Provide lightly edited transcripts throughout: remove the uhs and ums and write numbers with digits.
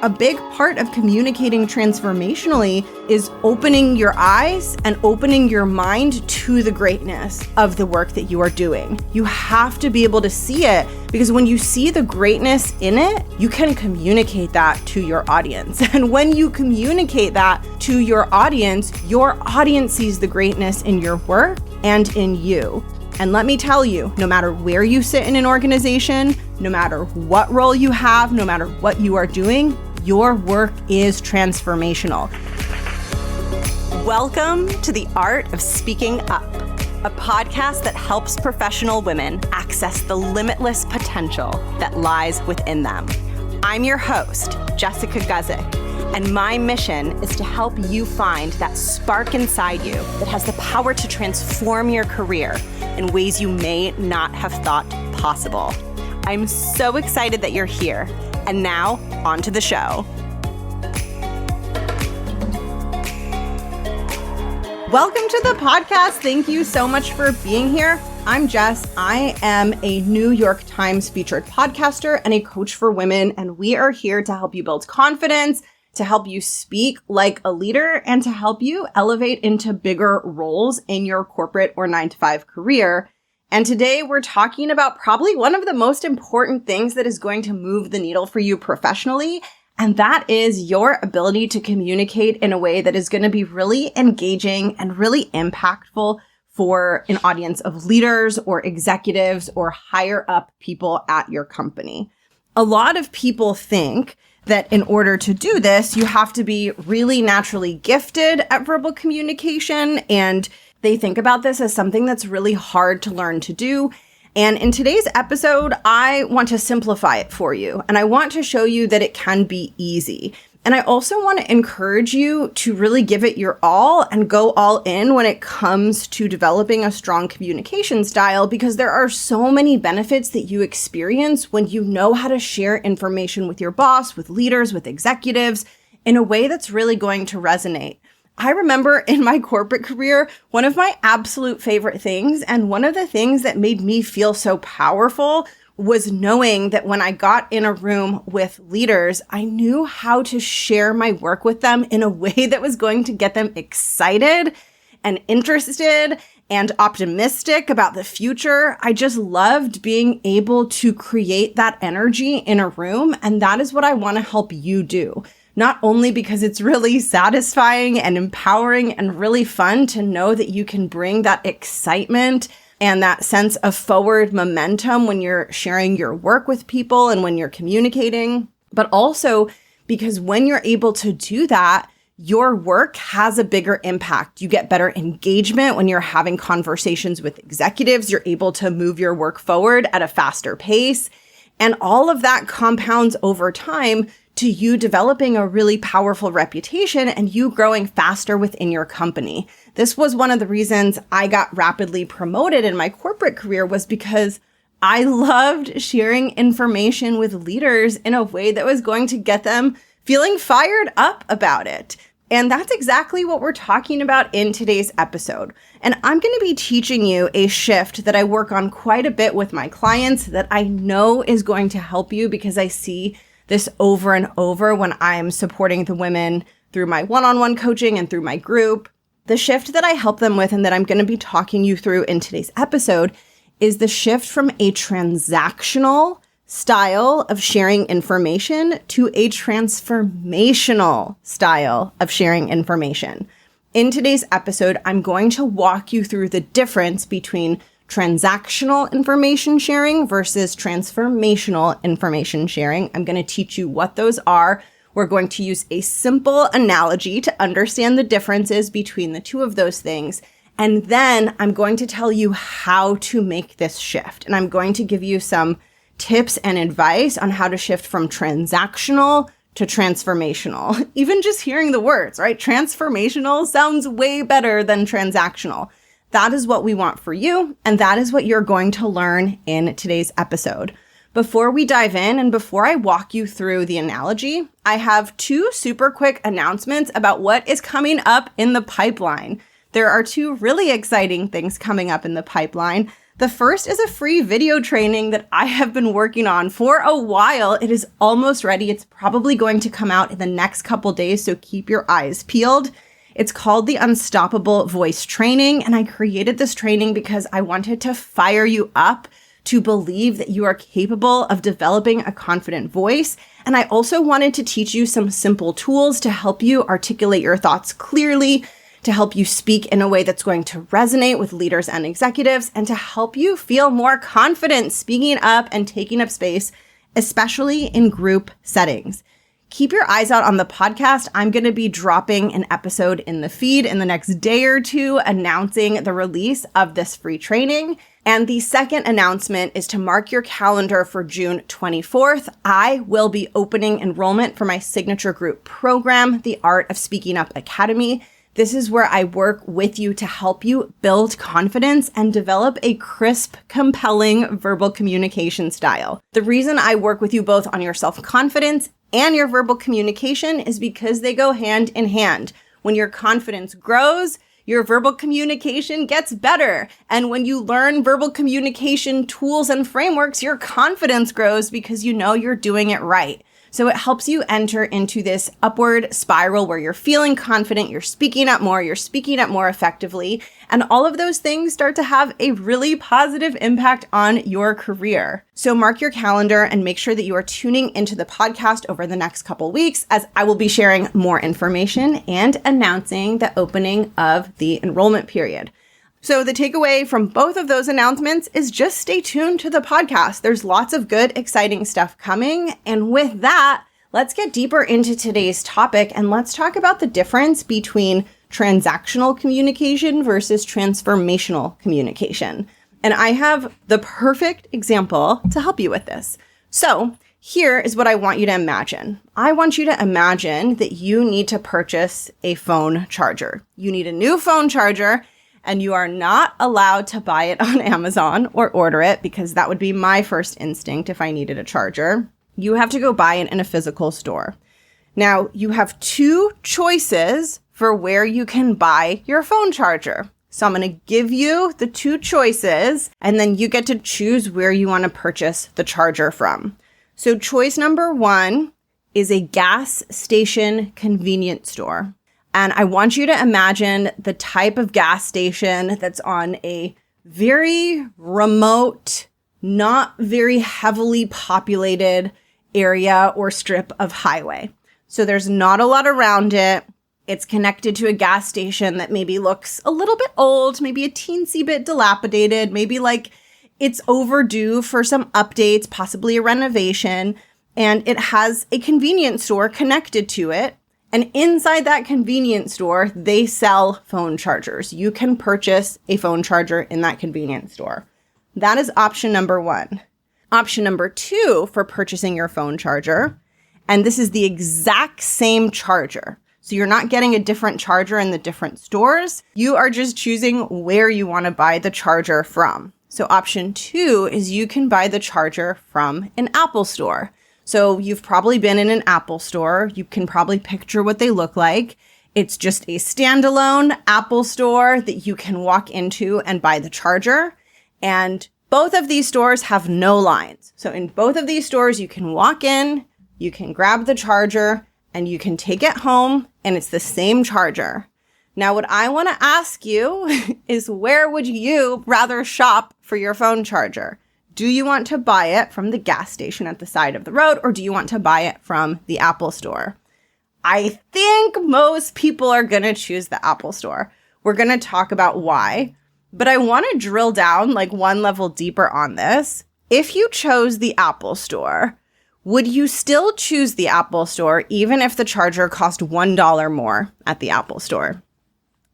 A big part of communicating transformationally is opening your eyes and opening your mind to the greatness of the work that you are doing. You have to be able to see it, because when you see the greatness in it, you can communicate that to your audience. And when you communicate that to your audience sees the greatness in your work and in you. And let me tell you, no matter where you sit in an organization, no matter what role you have, no matter what you are doing, your work is transformational. Welcome to The Art of Speaking Up, a podcast that helps professional women access the limitless potential that lies within them. I'm your host, Jessica Guzik, and my mission is to help you find that spark inside you that has the power to transform your career in ways you may not have thought possible. I'm so excited that you're here. And now, on to the show. Welcome to the podcast. Thank you so much for being here. I'm Jess. I am a New York Times featured podcaster and a coach for women, and we are here to help you build confidence, to help you speak like a leader, and to help you elevate into bigger roles in your corporate or 9-to-5 career. And today we're talking about probably one of the most important things that is going to move the needle for you professionally, and that is your ability to communicate in a way that is going to be really engaging and really impactful for an audience of leaders or executives or higher up people at your company. A lot of people think that in order to do this, you have to be really naturally gifted at verbal communication, and they think about this as something that's really hard to learn to do. And in today's episode, I want to simplify it for you. And I want to show you that it can be easy. And I also want to encourage you to really give it your all and go all in when it comes to developing a strong communication style, because there are so many benefits that you experience when you know how to share information with your boss, with leaders, with executives in a way that's really going to resonate. I remember in my corporate career, one of my absolute favorite things, and one of the things that made me feel so powerful, was knowing that when I got in a room with leaders, I knew how to share my work with them in a way that was going to get them excited and interested and optimistic about the future. I just loved being able to create that energy in a room, and that is what I want to help you do. Not only because it's really satisfying and empowering and really fun to know that you can bring that excitement and that sense of forward momentum when you're sharing your work with people and when you're communicating, but also because when you're able to do that, your work has a bigger impact. You get better engagement when you're having conversations with executives. You're able to move your work forward at a faster pace. And all of that compounds over time to you developing a really powerful reputation and you growing faster within your company. This was one of the reasons I got rapidly promoted in my corporate career, was because I loved sharing information with leaders in a way that was going to get them feeling fired up about it. And that's exactly what we're talking about in today's episode. And I'm going to be teaching you a shift that I work on quite a bit with my clients that I know is going to help you, because I see this over and over when I'm supporting the women through my one-on-one coaching and through my group. The shift that I help them with and that I'm going to be talking you through in today's episode is the shift from a transactional style of sharing information to a transformational style of sharing information. In today's episode, I'm going to walk you through the difference between transactional information sharing versus transformational information sharing. I'm going to teach you what those are. We're going to use a simple analogy to understand the differences between the two of those things. And then I'm going to tell you how to make this shift. And I'm going to give you some tips and advice on how to shift from transactional to transformational. Even just hearing the words, right? Transformational sounds way better than transactional. That is what we want for you, and that is what you're going to learn in today's episode. Before we dive in and before I walk you through the analogy, I have two super quick announcements about what is coming up in the pipeline. There are two really exciting things coming up in the pipeline. The first is a free video training that I have been working on for a while. It is almost ready. It's probably going to come out in the next couple days, so keep your eyes peeled. It's called the Unstoppable Voice Training, and I created this training because I wanted to fire you up to believe that you are capable of developing a confident voice. And I also wanted to teach you some simple tools to help you articulate your thoughts clearly, to help you speak in a way that's going to resonate with leaders and executives, and to help you feel more confident speaking up and taking up space, especially in group settings. Keep your eyes out on the podcast. I'm going to be dropping an episode in the feed in the next day or two announcing the release of this free training. And the second announcement is to mark your calendar for June 24th. I will be opening enrollment for my signature group program, the Art of Speaking Up Academy. This is where I work with you to help you build confidence and develop a crisp, compelling verbal communication style. The reason I work with you both on your self-confidence and your verbal communication is because they go hand in hand. When your confidence grows, your verbal communication gets better. And when you learn verbal communication tools and frameworks, your confidence grows because you know you're doing it right. So it helps you enter into this upward spiral where you're feeling confident, you're speaking up more effectively, and all of those things start to have a really positive impact on your career. So mark your calendar and make sure that you are tuning into the podcast over the next couple weeks, as I will be sharing more information and announcing the opening of the enrollment period. So the takeaway from both of those announcements is just stay tuned to the podcast. There's lots of good, exciting stuff coming. And with that, let's get deeper into today's topic and let's talk about the difference between transactional communication versus transformational communication. And I have the perfect example to help you with this. So here is what I want you to imagine. I want you to imagine that you need to purchase a phone charger. You need a new phone charger, and you are not allowed to buy it on Amazon or order it, because that would be my first instinct if I needed a charger. You have to go buy it in a physical store. Now, you have two choices for where you can buy your phone charger. So I'm going to give you the two choices, and then you get to choose where you want to purchase the charger from. So choice number one is a gas station convenience store. And I want you to imagine the type of gas station that's on a very remote, not very heavily populated area or strip of highway. So there's not a lot around it. It's connected to a gas station that maybe looks a little bit old, maybe a teensy bit dilapidated, maybe like it's overdue for some updates, possibly a renovation. And it has a convenience store connected to it. And inside that convenience store, they sell phone chargers. You can purchase a phone charger in that convenience store. That is option number one. Option number two for purchasing your phone charger, and this is the exact same charger. So you're not getting a different charger in the different stores. You are just choosing where you want to buy the charger from. So option two is you can buy the charger from an Apple store. So you've probably been in an Apple store. You can probably picture what they look like. It's just a standalone Apple store that you can walk into and buy the charger. And both of these stores have no lines. So in both of these stores, you can walk in, you can grab the charger, and you can take it home, and it's the same charger. Now, what I want to ask you is, where would you rather shop for your phone charger? Do you want to buy it from the gas station at the side of the road, or do you want to buy it from the Apple store? I think most people are going to choose the Apple store. We're going to talk about why, but I want to drill down like one level deeper on this. If you chose the Apple store, would you still choose the Apple store even if the charger cost $1 more at the Apple store?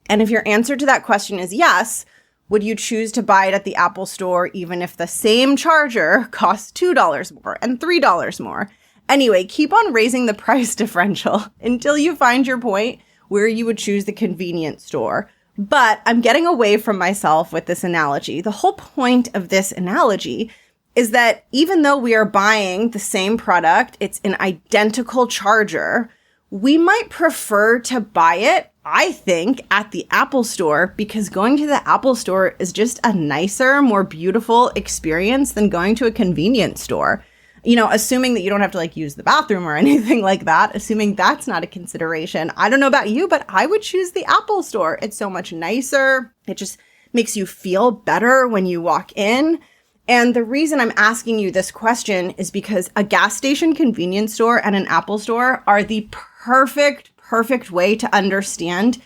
And if your answer to that question is yes, would you choose to buy it at the Apple store even if the same charger costs $2 more and $3 more? Anyway, keep on raising the price differential until you find your point where you would choose the convenience store. But I'm getting away from myself with this analogy. The whole point of this analogy is that even though we are buying the same product, it's an identical charger, we might prefer to buy it I think, at the Apple Store, because going to the Apple Store is just a nicer, more beautiful experience than going to a convenience store. Assuming that you don't have to use the bathroom or anything like that, assuming that's not a consideration. I don't know about you, but I would choose the Apple Store. It's so much nicer. It just makes you feel better when you walk in. And the reason I'm asking you this question is because a gas station convenience store and an Apple Store are the perfect way to understand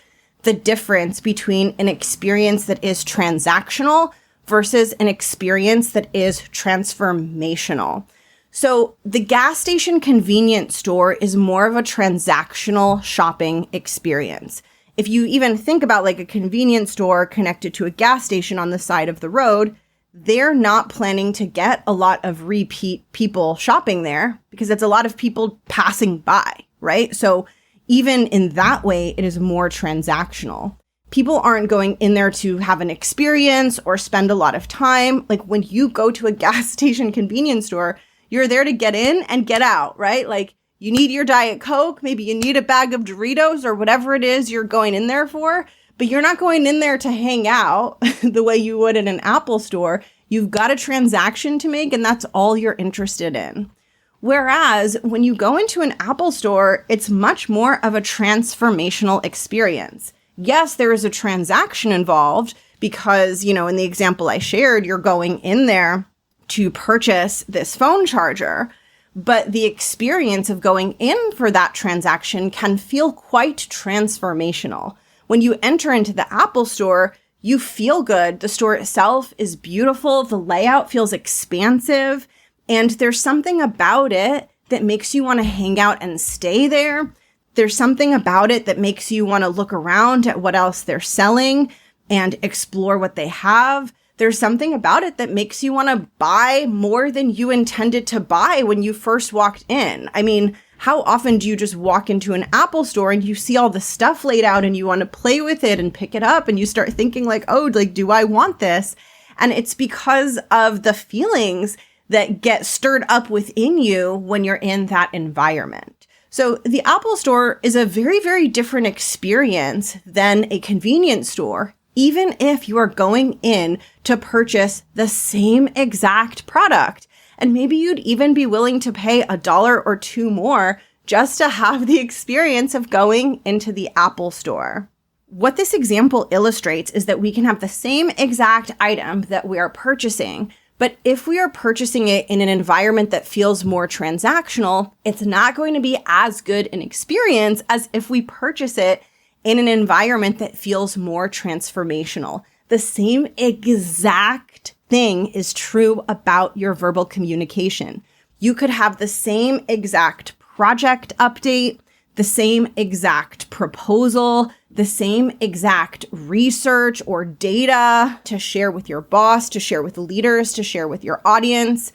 the difference between an experience that is transactional versus an experience that is transformational. So the gas station convenience store is more of a transactional shopping experience. If you even think about a convenience store connected to a gas station on the side of the road, they're not planning to get a lot of repeat people shopping there because it's a lot of people passing by, right? So even in that way, it is more transactional. People aren't going in there to have an experience or spend a lot of time. When you go to a gas station convenience store, you're there to get in and get out, right? You need your Diet Coke, maybe you need a bag of Doritos or whatever it is you're going in there for, but you're not going in there to hang out the way you would in an Apple Store. You've got a transaction to make, and that's all you're interested in. Whereas when you go into an Apple Store, it's much more of a transformational experience. Yes, there is a transaction involved because, in the example I shared, you're going in there to purchase this phone charger, but the experience of going in for that transaction can feel quite transformational. When you enter into the Apple Store, you feel good. The store itself is beautiful. The layout feels expansive. And there's something about it that makes you want to hang out and stay there. There's something about it that makes you want to look around at what else they're selling and explore what they have. There's something about it that makes you want to buy more than you intended to buy when you first walked in. I mean, how often do you just walk into an Apple Store and you see all the stuff laid out and you want to play with it and pick it up and you start thinking do I want this? And it's because of the feelings that get stirred up within you when you're in that environment. So the Apple Store is a very, very different experience than a convenience store, even if you are going in to purchase the same exact product. And maybe you'd even be willing to pay $1 or $2 more just to have the experience of going into the Apple Store. What this example illustrates is that we can have the same exact item that we are purchasing, but if we are purchasing it in an environment that feels more transactional, it's not going to be as good an experience as if we purchase it in an environment that feels more transformational. The same exact thing is true about your verbal communication. You could have the same exact project update, the same exact proposal, the same exact research or data to share with your boss, to share with leaders, to share with your audience.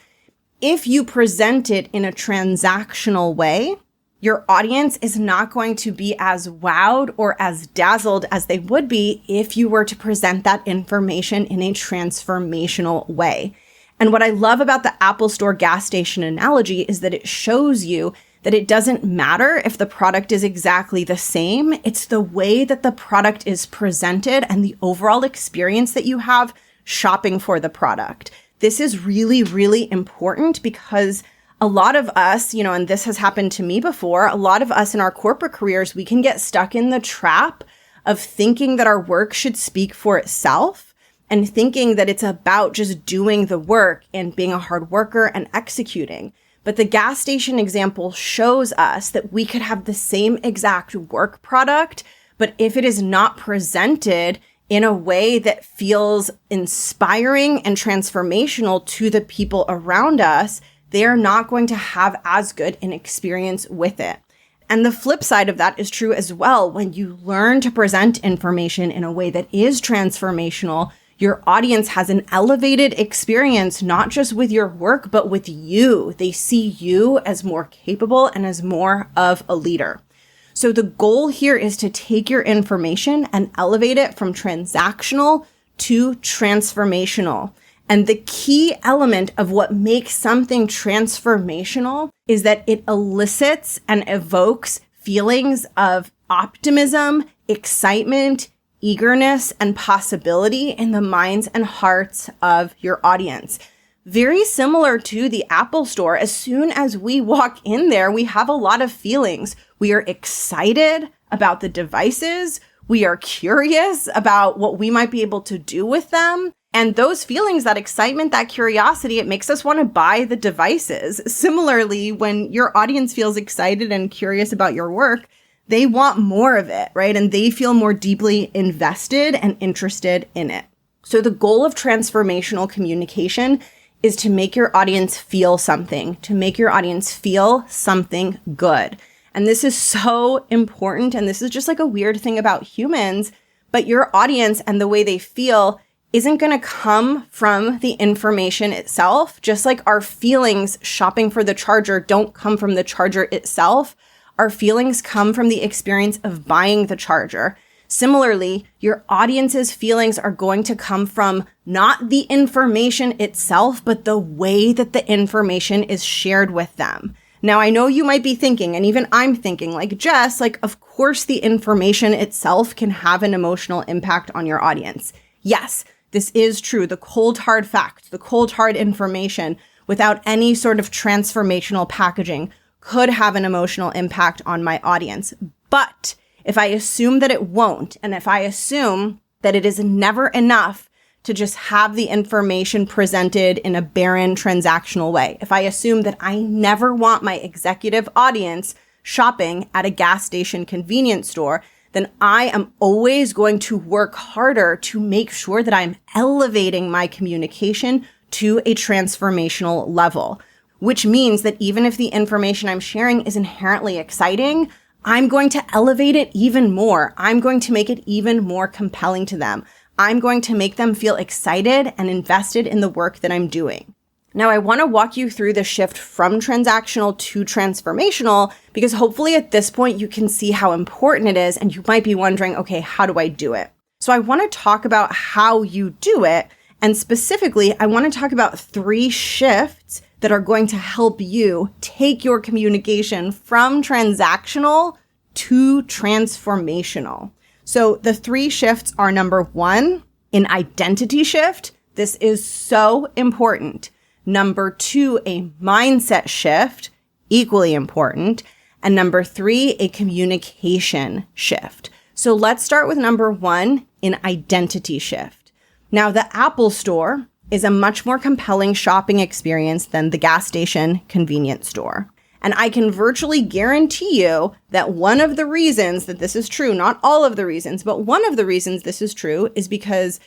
If you present it in a transactional way, your audience is not going to be as wowed or as dazzled as they would be if you were to present that information in a transformational way. And what I love about the Apple Store gas station analogy is that it shows you that it doesn't matter if the product is exactly the same. It's the way that the product is presented and the overall experience that you have shopping for the product. This is really, really important because a lot of us, and this has happened to me before, a lot of us in our corporate careers, we can get stuck in the trap of thinking that our work should speak for itself and thinking that it's about just doing the work and being a hard worker and executing. But the gas station example shows us that we could have the same exact work product, but if it is not presented in a way that feels inspiring and transformational to the people around us, they're not going to have as good an experience with it. And the flip side of that is true as well. When you learn to present information in a way that is transformational, your audience has an elevated experience, not just with your work, but with you. They see you as more capable and as more of a leader. So the goal here is to take your information and elevate it from transactional to transformational. And the key element of what makes something transformational is that it elicits and evokes feelings of optimism, excitement, eagerness, and possibility in the minds and hearts of your audience. Very similar to the Apple Store, as soon as we walk in there, we have a lot of feelings. We are excited about the devices. We are curious about what we might be able to do with them. And those feelings, that excitement, that curiosity, it makes us want to buy the devices. Similarly, when your audience feels excited and curious about your work, they want more of it, right? And they feel more deeply invested and interested in it. So the goal of transformational communication is to make your audience feel something, to make your audience feel something good. And this is so important. And this is just like a weird thing about humans, but your audience and the way they feel isn't going to come from the information itself. Just like our feelings shopping for the charger don't come from the charger itself. Our feelings come from the experience of buying the charger. Similarly, your audience's feelings are going to come from not the information itself, but the way that the information is shared with them. Now, I know you might be thinking, and even I'm thinking, like Jess, like, of course the information itself can have an emotional impact on your audience. Yes, this is true. The cold, hard facts, the cold, hard information without any sort of transformational packaging could have an emotional impact on my audience. But if I assume that it won't, and if I assume that it is never enough to just have the information presented in a barren transactional way, if I assume that I never want my executive audience shopping at a gas station convenience store, then I am always going to work harder to make sure that I'm elevating my communication to a transformational level, which means that even if the information I'm sharing is inherently exciting, I'm going to elevate it even more. I'm going to make it even more compelling to them. I'm going to make them feel excited and invested in the work that I'm doing. Now, I want to walk you through the shift from transactional to transformational, because hopefully at this point you can see how important it is, and you might be wondering, okay, how do I do it? So I want to talk about how you do it, and specifically, I want to talk about 3 shifts that are going to help you take your communication from transactional to transformational. So the 3 shifts are: number 1, an identity shift. This is so important. Number 2, a mindset shift, equally important. And number 3, a communication shift. So let's start with number 1, an identity shift. Now, the Apple Store is a much more compelling shopping experience than the gas station convenience store. And I can virtually guarantee you that one of the reasons that this is true, not all of the reasons, but one of the reasons this is true is because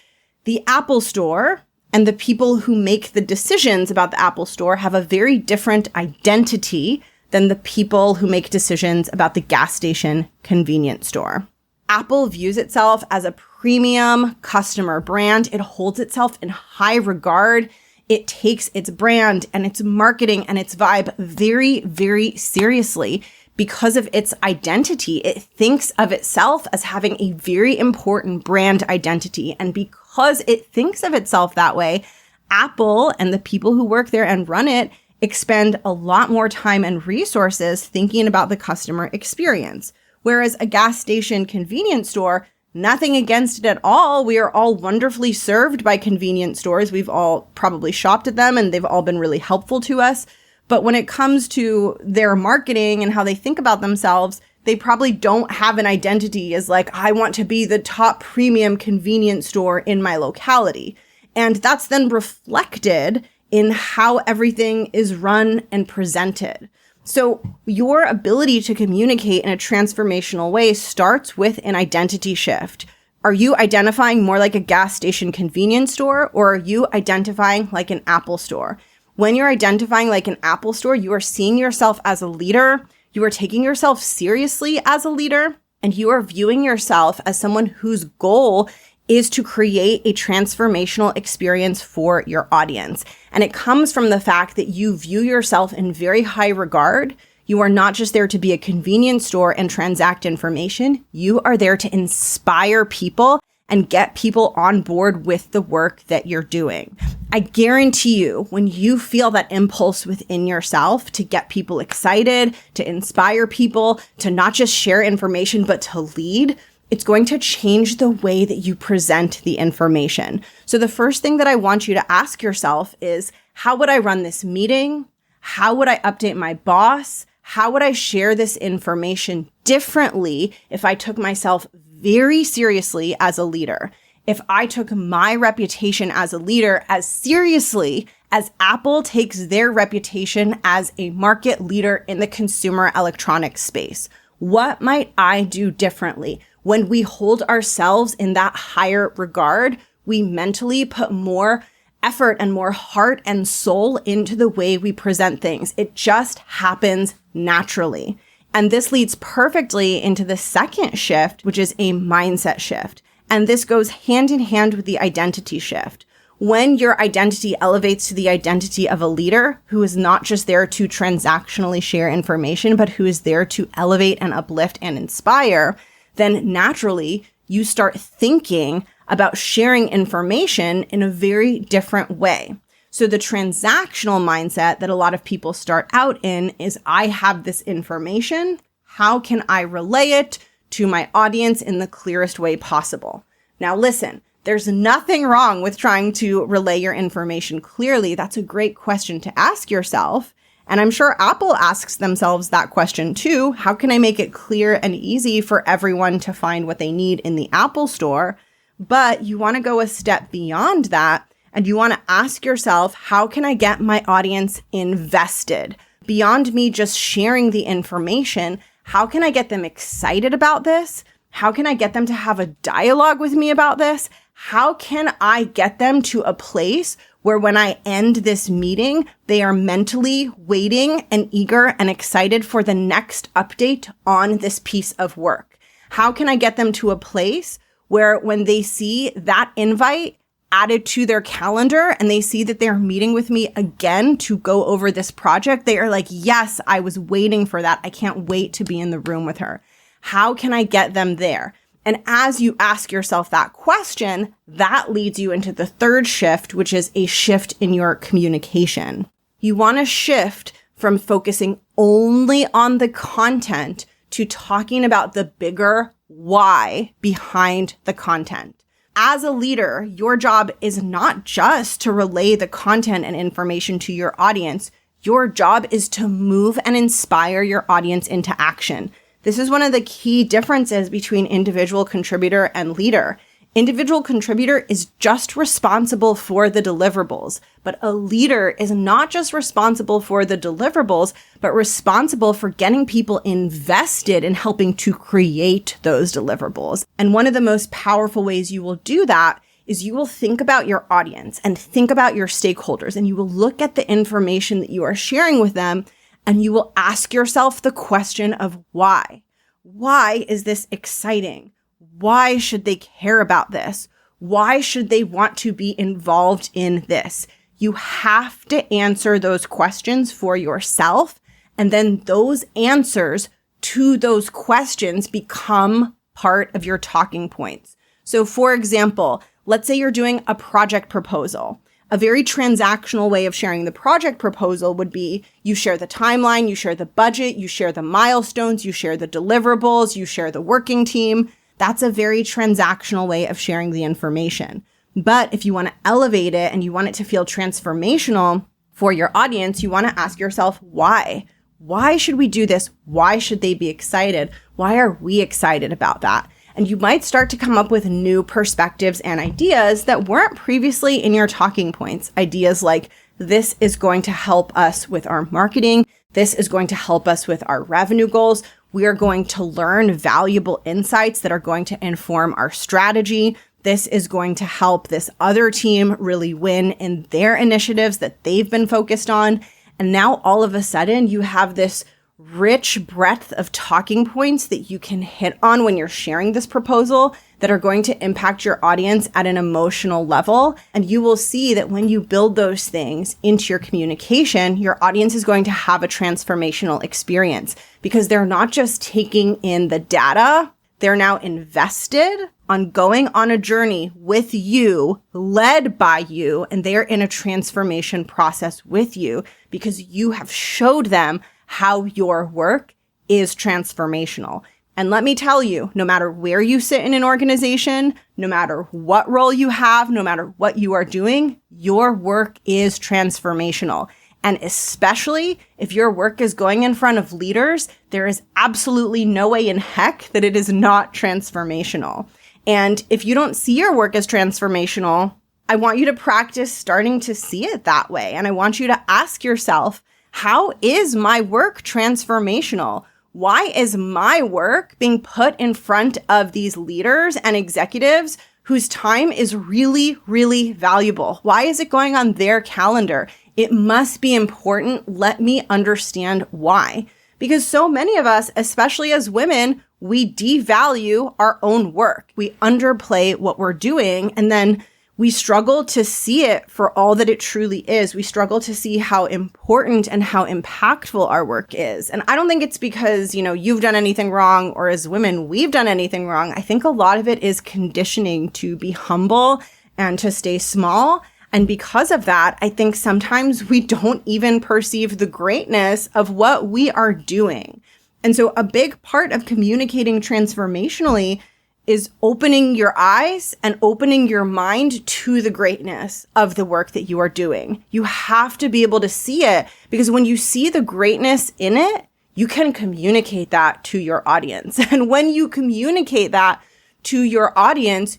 the Apple Store and the people who make the decisions about the Apple Store have a very different identity than the people who make decisions about the gas station convenience store. Apple views itself as a premium customer brand. It holds itself in high regard. It takes its brand and its marketing and its vibe very, very seriously because of its identity. It thinks of itself as having a very important brand identity. And because it thinks of itself that way, Apple and the people who work there and run it expend a lot more time and resources thinking about the customer experience. Whereas a gas station convenience store, nothing against it at all. We are all wonderfully served by convenience stores. We've all probably shopped at them and they've all been really helpful to us. But when it comes to their marketing and how they think about themselves, they probably don't have an identity as like, I want to be the top premium convenience store in my locality. And that's then reflected in how everything is run and presented. So your ability to communicate in a transformational way starts with an identity shift. Are you identifying more like a gas station convenience store, or are you identifying like an Apple store? When you're identifying like an Apple store, you are seeing yourself as a leader, you are taking yourself seriously as a leader, and you are viewing yourself as someone whose goal is to create a transformational experience for your audience. And it comes from the fact that you view yourself in very high regard. You are not just there to be a convenience store and transact information. You are there to inspire people and get people on board with the work that you're doing. I guarantee you, when you feel that impulse within yourself to get people excited, to inspire people, to not just share information, but to lead, it's going to change the way that you present the information. So the first thing that I want you to ask yourself is, how would I run this meeting? How would I update my boss? How would I share this information differently if I took myself very seriously as a leader? If I took my reputation as a leader as seriously as Apple takes their reputation as a market leader in the consumer electronics space, what might I do differently? When we hold ourselves in that higher regard, we mentally put more effort and more heart and soul into the way we present things. It just happens naturally. And this leads perfectly into the second shift, which is a mindset shift. And this goes hand in hand with the identity shift. When your identity elevates to the identity of a leader who is not just there to transactionally share information, but who is there to elevate and uplift and inspire, then naturally you start thinking about sharing information in a very different way. So the transactional mindset that a lot of people start out in is, I have this information. How can I relay it to my audience in the clearest way possible? Now listen, there's nothing wrong with trying to relay your information clearly. That's a great question to ask yourself. And I'm sure Apple asks themselves that question too. How can I make it clear and easy for everyone to find what they need in the Apple Store? But you want to go a step beyond that, and you want to ask yourself, how can I get my audience invested? Beyond me just sharing the information, how can I get them excited about this? How can I get them to have a dialogue with me about this? How can I get them to a place where when I end this meeting, they are mentally waiting and eager and excited for the next update on this piece of work? How can I get them to a place where when they see that invite added to their calendar and they see that they're meeting with me again to go over this project, they are like, yes, I was waiting for that. I can't wait to be in the room with her. How can I get them there? And as you ask yourself that question, that leads you into the third shift, which is a shift in your communication. You want to shift from focusing only on the content to talking about the bigger why behind the content. As a leader, your job is not just to relay the content and information to your audience. Your job is to move and inspire your audience into action. This is one of the key differences between individual contributor and leader. Individual contributor is just responsible for the deliverables, but a leader is not just responsible for the deliverables, but responsible for getting people invested in helping to create those deliverables. And one of the most powerful ways you will do that is you will think about your audience and think about your stakeholders, and you will look at the information that you are sharing with them, and you will ask yourself the question of why. Why is this exciting? Why should they care about this? Why should they want to be involved in this? You have to answer those questions for yourself, and then those answers to those questions become part of your talking points. So for example, let's say you're doing a project proposal. A very transactional way of sharing the project proposal would be you share the timeline, you share the budget, you share the milestones, you share the deliverables, you share the working team. That's a very transactional way of sharing the information. But if you want to elevate it and you want it to feel transformational for your audience, you want to ask yourself, why? Why should we do this? Why should they be excited? Why are we excited about that? And you might start to come up with new perspectives and ideas that weren't previously in your talking points. Ideas like, this is going to help us with our marketing. This is going to help us with our revenue goals. We are going to learn valuable insights that are going to inform our strategy. This is going to help this other team really win in their initiatives that they've been focused on. And now all of a sudden you have this rich breadth of talking points that you can hit on when you're sharing this proposal that are going to impact your audience at an emotional level. And you will see that when you build those things into your communication, your audience is going to have a transformational experience because they're not just taking in the data, they're now invested on going on a journey with you, led by you, and they're in a transformation process with you because you have showed them how your work is transformational. And let me tell you, no matter where you sit in an organization, no matter what role you have, no matter what you are doing, your work is transformational. And especially if your work is going in front of leaders, there is absolutely no way in heck that it is not transformational. And if you don't see your work as transformational, I want you to practice starting to see it that way. And I want you to ask yourself, how is my work transformational? Why is my work being put in front of these leaders and executives whose time is really, really valuable? Why is it going on their calendar? It must be important. Let me understand why. Because so many of us, especially as women, we devalue our own work. We underplay what we're doing, and then we struggle to see it for all that it truly is. We struggle to see how important and how impactful our work is. And I don't think it's because, you've done anything wrong or as women, we've done anything wrong. I think a lot of it is conditioning to be humble and to stay small. And because of that, I think sometimes we don't even perceive the greatness of what we are doing. And so a big part of communicating transformationally is opening your eyes and opening your mind to the greatness of the work that you are doing. You have to be able to see it, because when you see the greatness in it, you can communicate that to your audience. And when you communicate that to your audience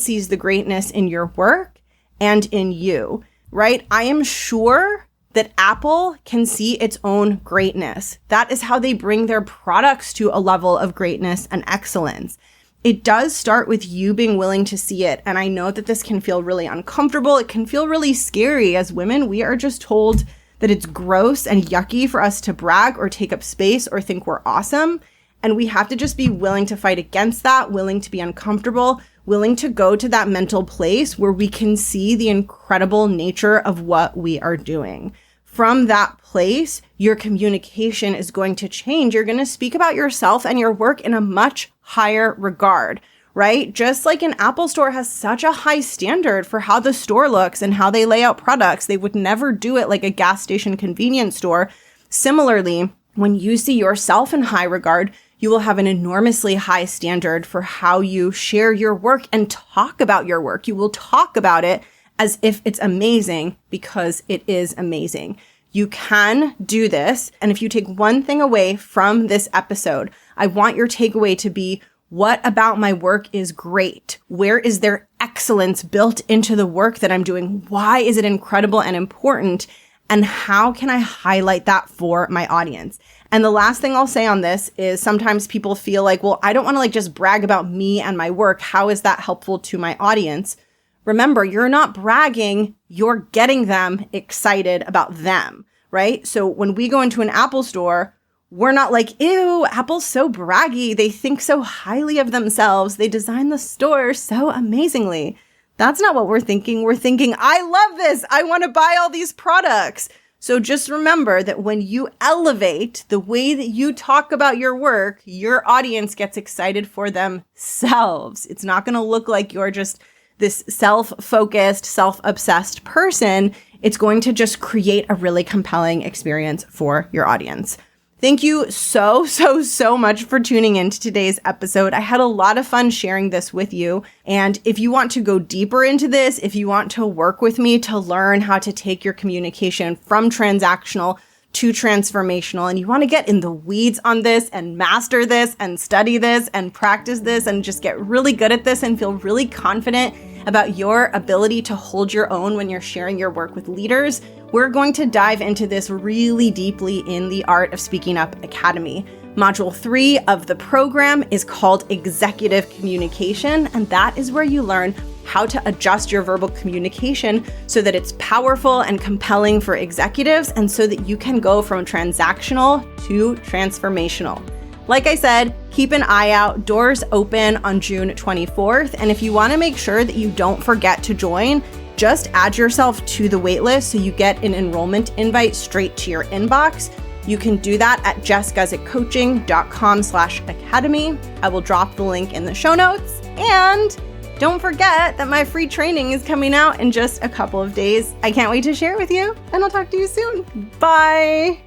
sees the greatness in your work and in you, right? I am sure that Apple can see its own greatness. That is how they bring their products to a level of greatness and excellence. It does start with you being willing to see it. And I know that this can feel really uncomfortable. It can feel really scary. As women, we are just told that it's gross and yucky for us to brag or take up space or think we're awesome. And we have to just be willing to fight against that, willing to be uncomfortable, willing to go to that mental place where we can see the incredible nature of what we are doing. From that place, your communication is going to change. You're going to speak about yourself and your work in a much higher regard, right? Just like an Apple store has such a high standard for how the store looks and how they lay out products, they would never do it like a gas station convenience store. Similarly, when you see yourself in high regard, you will have an enormously high standard for how you share your work and talk about your work. You will talk about it as if it's amazing, because it is amazing. You can do this. And if you take one thing away from this episode, I want your takeaway to be, what about my work is great? Where is there excellence built into the work that I'm doing? Why is it incredible and important? And how can I highlight that for my audience? And the last thing I'll say on this is sometimes people feel like, well, I don't want to just brag about me and my work. How is that helpful to my audience? Remember, you're not bragging, you're getting them excited about them, right? So when we go into an Apple store, we're not like, ew, Apple's so braggy. They think so highly of themselves. They design the store so amazingly. That's not what we're thinking. We're thinking, I love this. I want to buy all these products. So just remember that when you elevate the way that you talk about your work, your audience gets excited for themselves. It's not going to look like you're just this self-focused, self-obsessed person. It's going to just create a really compelling experience for your audience. Thank you so much for tuning into today's episode. I had a lot of fun sharing this with you. And if you want to go deeper into this, if you want to work with me to learn how to take your communication from transactional to transformational, and you want to get in the weeds on this and master this and study this and practice this and just get really good at this and feel really confident about your ability to hold your own when you're sharing your work with leaders, we're going to dive into this really deeply in the Art of Speaking Up Academy. Module 3 of the program is called Executive Communication, and that is where you learn how to adjust your verbal communication so that it's powerful and compelling for executives and so that you can go from transactional to transformational. Like I said, keep an eye out. Doors open on June 24th. And if you want to make sure that you don't forget to join, just add yourself to the waitlist so you get an enrollment invite straight to your inbox. You can do that at jessguzikcoaching.com/academy. I will drop the link in the show notes. And don't forget that my free training is coming out in just a couple of days. I can't wait to share it with you, and I'll talk to you soon. Bye.